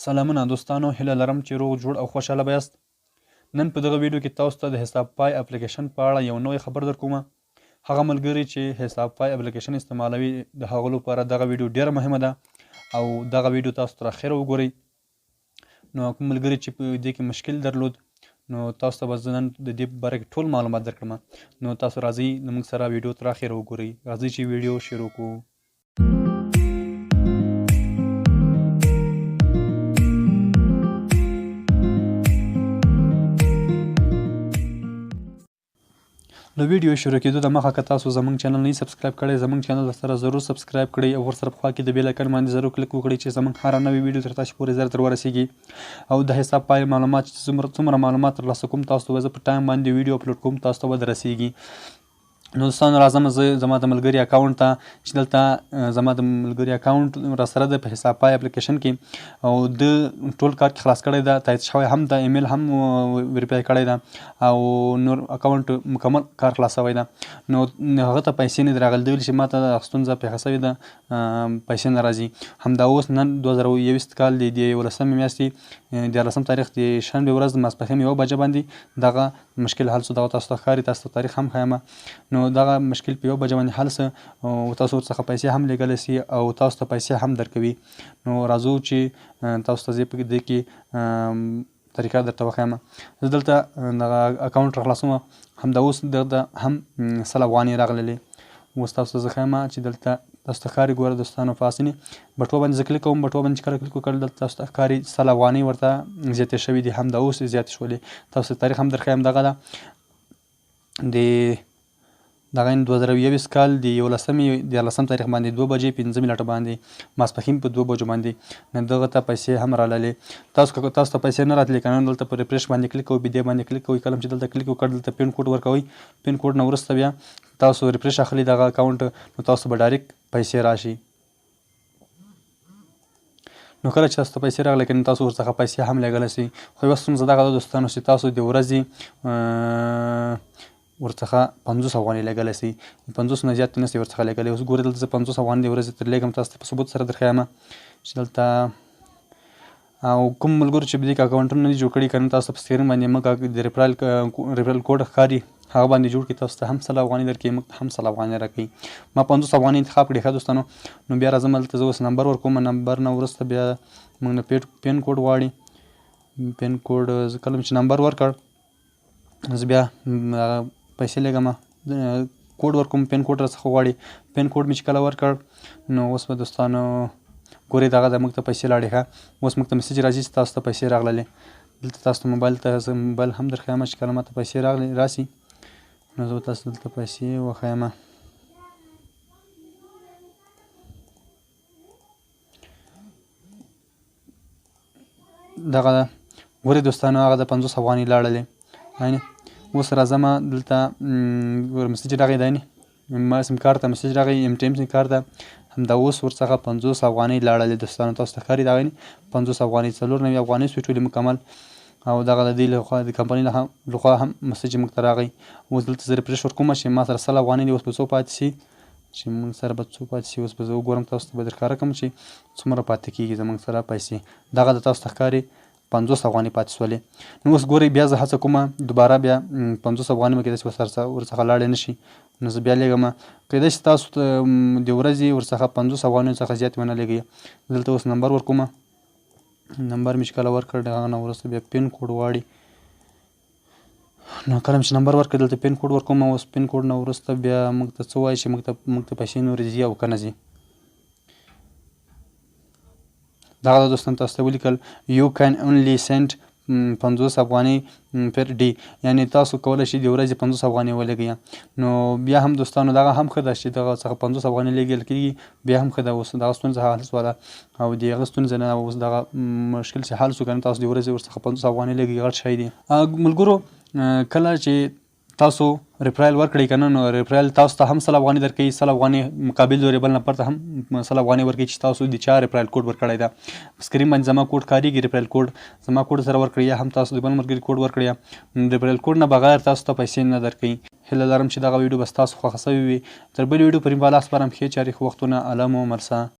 سلامونه دوستانو، هیله لرم چې روغ جوړ او خوشحاله به یاست. نن په دغه ویډیو کې تاسو ته د حساب پای اپلیکیشن په اړه یو نوی خبر در کوم. هغه ملګري چې حساب پای اپلیکیشن استعمالوي د هغو لپاره دغه ویډیو ډیره مهمه ده او دغه ویډیو تاسو تر اخره وګورئ. نو کوم ملګري چې په دې کې مشکل درلود نو تاسو ته به زه نن د دې باره کې ټول معلومات درکړم. نو تاسو راځئ زموږ سره ویډیو تر اخره وګورئ. راځئ چې ویډیو شروع کړو. د ویډیو شروع کېدو د مخه که تاسو زموږ چینل نه سبسکرایب کړئ، زموږ چینل سره ضرور سبسکرایب کړئ او ورسره په خوا کې د بیل آیکن باندې ضرور کلیک وکړئ چې زموږ هره نوې ویډیو تر تاسو پورې زر ورسیږي. او د حساب پای معلومات چې څومره معلومات ترلاسه کوم تاسو ته زه په ټایم باندې ویډیو اپلوډ کوم تاسو ته به دررسیږي. نو دوستانو راځم زه زما د ملګري اکاونټ ته چې دلته زما د ملګري اکاونټ راسره ده په حساب پای اپلیکیشن کې او د ټول کار کې خلاص کړی ده، تایید شوی هم ده، ایمیل هم ویرفای کړی ده او نور اکاونټ مکمل کار خلاصوی ده. نو هغه ته پیسې نه دي راغلي، دوی چې ما ته ستونزه پیښه شوې ده، پیسې نه راځي. همدا اوس نن 2021 کال د 11 میاشتې 14 تاریخ د شنبې ورځ د ماسپښین 1 بجه باندې دغه مشکل حل شو. دغه تاسو ته ښکاري، تاسو ته تاریخ هم ښیم. نو دغه مشکل په 1 بجه باندې حل شو او تاسو ورڅخه پیسې هم لیږلی سي او تاسو ته پیسې هم درکوي. نو راځو چې تاسو ته زه په دې کې طریقه درته وښیم. زه دلته دغه اکاونټ راخلاصوم. همدا اوس دلته هم 100 افغانۍ راغللې. اوس تاسو ته زه ښیم چې دلته تاسو ته ښکاري. ګوره دوستانو په اساني بټوه باندې زه کلیک کوم. بټوه باندې چې کله کلیک وکړل دلته تاسو ته ښکاري 100 افغانۍ ورته زیاتې شوي دي. همدا اوس زیاتې شولې. تاسو ته تاریخ هم درښیم. دغه ده د دغه 2021 کال د 14 تاریخ باندې 2 بجې 15 منټه باندې ماسپښین په 2 بجو باندې نن دغه ته پیسې هم راللې. تاسو ته پیسې نه راتلې که نه دلته په ریفرش باندې کلیک کوئ، بیا باندې کلیک کوئ. کله چې دلته کلیک وکړ دلته پین کوډ ورکوئ. پین کوډ نه وروسته بیا تاسو ریفرش اخلي دغه اکاونټ، نو تاسو به ډایرکټ پیسې راشي. نو کله چې تاسو ته پیسې راغلی که نه تاسو ورڅخه پیسې هم لیږلی سئ. خو یوه ستونزه دغه ده دوستانو چې تاسو د ورځې ورڅخه 50 افغانۍ لیږلی سئ. 50 نه زیات نه سئ ورڅخه لیږلی. اوس ګورئ دلته زه 50 افغانۍ د ورځې تر لیږم. تاسو ته په ثبوت سره درښیم چې دلته او کوم ملګرو چې په دې کې اکاونټونه نه دي جوړ کړي که نه تاسو ته په سکرین باندې موږ د ریفرل کوډ ښکاري هغه باندې جوړ کړي. تاسو ته هم 100 افغانۍ درکوي، موږ ته هم 100 افغانۍ راکوي. ما 50 افغانۍ انتخاب کړي. ښه دوستانو نو بیا راځم دلته زه اوس نمبر ورکوم. نمبر نه وروسته بیا موږ نه پین کوډ غواړي. پین کوډ زه کله چې نمبر ورکړ زه بیا پیسې لیږم، کوډ ورکوم. پین کوډ راڅخه غواړي. پین کوډ مې چې کله ورکړ نو اوس به دوستانو ګورئ دغه ده موږ ته پیسې لاړې. ښه اوس موږ ته میسج راځي چې تاسو ته پیسې راغللې. دلته تاسو ته موبایل ته زه موبایل هم درښیم چې کله ما ته پیسې راسي نو زه تاسو دلته پیسې وښیم. دغه ده ګورئ دوستانو هغه د 50 افغانۍ لاړلې. اوس راځم دلته میسج راغی دی ما سیم کارت ته میسج راغی ایم ټي ایم سیم کارت ته. همدا اوس ورڅخه 50 افغانۍ لاړلې دوستانو. تاسو ته ښکاري دغه 50 افغانۍ 94 افغانۍ سوې ټولې مکمل. او دغه د دې لخوا د کمپنۍ لخوا هم میسج موږ ته راغی. اوس دلته زه ریفرش ورکوم چې ما سره 100 افغانۍ دي. اوس به څو پاتې سي چې موږ سره به څو پاتې سي. اوس به زه وګورم تاسو ته به درښکاره کړم چې څومره پاتې کېږي زموږ سره پیسې. دغه د تاسو ته ښکاري 50 افغانۍ پاتې سولې. نو اوس ګورئ بیا زه هڅه کوم دوباره بیا 50 افغانۍ مې کېدای شي ورڅخه لاړې نه شي. نو زه بیا لیږم. کېدای شي تاسو د ورځې ورڅخه 50 افغانیو څخه زیات ونه لیږئ. دلته اوس نمبر ورکوم. نمبر مې چې کله ورکړ هغه نه وروسته بیا پین کوډ غواړي. نو کله مې چې نمبر ورکړ دلته پین کوډ ورکوم. اوس پین کوډ نه وروسته بیا موږ ته څه وایي چې موږ ته پیسې نورې ځي او که نه ځي. دغه دوستان تاسو ته ولیکل یو کین اونلی سینډ 50 افغانۍ پر ډے، یعنې تاسو کولی شئ د ورځې 50 افغانۍ ولګئ. نو بیا هم دوستانو دغه هم ښه ده چې دغه څخه 50 افغانۍ لیږل کېږي. بیا هم ښه ده. اوس دغه ستونزه حل شوله او د هغه ستونزه نه اوس دغه مشکل چې حل شو که نه تاسو د ورځې ورڅخه 50 افغانۍ لیږئ غټ شی دی. ملګرو کله چې تاسو ریفرل ورکړئ که نه نو ریفرل تاسو ته هم 100 افغانۍ درکوي. 100 افغانۍ مقابل د بل نفر ته هم 100 افغانۍ ورکوي چې تاسو د چا ریفرل کوډ ورکړی ده. په سکرین باندې زما کوډ ښکارېږي ریفرل کوډ. زما کوډ سره ورکړئ یا هم تاسو د بل ملګري کوډ ورکړئ. ریفرل کوډ نه بغیر تاسو ته پیسې نه درکوي. هیله لرم چې دغه ویډیو به ستاسو خوښه شوې وي. تر بلې ویډیو پورې به الله سپارم ښې چارې ښه وختونه. الله مو مرسه.